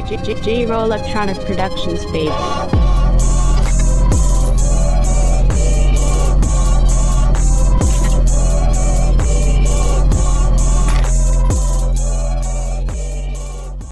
J-Roll Electronic Productions, baby.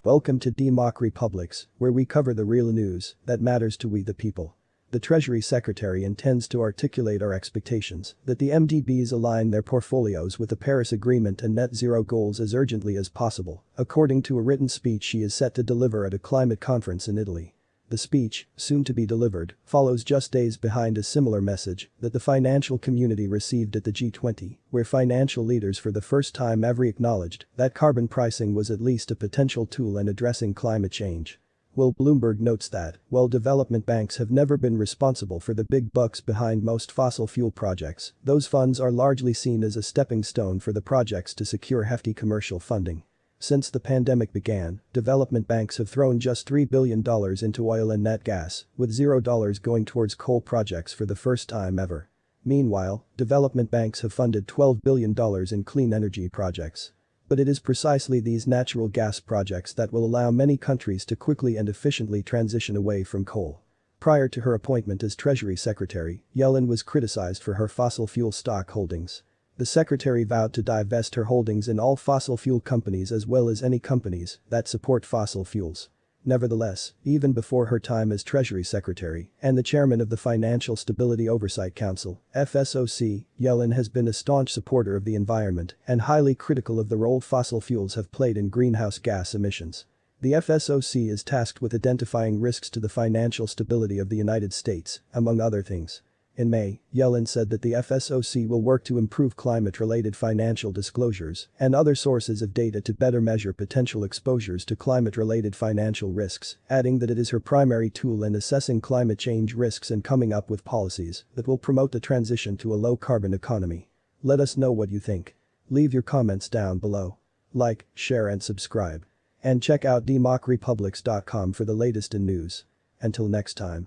Welcome to DEMOCREPUBLIX, where we cover the real news that matters to we the people. The Treasury Secretary intends to articulate our expectations that the MDBs align their portfolios with the Paris Agreement and net zero goals as urgently as possible, according to a written speech she is set to deliver at a climate conference in Italy. The speech, soon to be delivered, follows just days behind a similar message that the financial community received at the G20, where financial leaders for the first time ever acknowledged that carbon pricing was at least a potential tool in addressing climate change. Well, Bloomberg notes that, while development banks have never been responsible for the big bucks behind most fossil fuel projects, those funds are largely seen as a stepping stone for the projects to secure hefty commercial funding. Since the pandemic began, development banks have thrown just $3 billion into oil and nat gas, with $0 going towards coal projects for the first time ever. Meanwhile, development banks have funded $12 billion in clean energy projects. But it is precisely these natural gas projects that will allow many countries to quickly and efficiently transition away from coal. Prior to her appointment as Treasury Secretary, Yellen was criticized for her fossil fuel stock holdings. The secretary vowed to divest her holdings in all fossil fuel companies as well as any companies that support fossil fuels. Nevertheless, even before her time as Treasury Secretary and the chairman of the Financial Stability Oversight Council, FSOC, Yellen has been a staunch supporter of the environment and highly critical of the role fossil fuels have played in greenhouse gas emissions. The FSOC is tasked with identifying risks to the financial stability of the United States, among other things. In May, Yellen said that the FSOC will work to improve climate-related financial disclosures and other sources of data to better measure potential exposures to climate-related financial risks, adding that it is her primary tool in assessing climate change risks and coming up with policies that will promote the transition to a low-carbon economy. Let us know what you think. Leave your comments down below. Like, share and subscribe. And check out democrepublix.com for the latest in news. Until next time.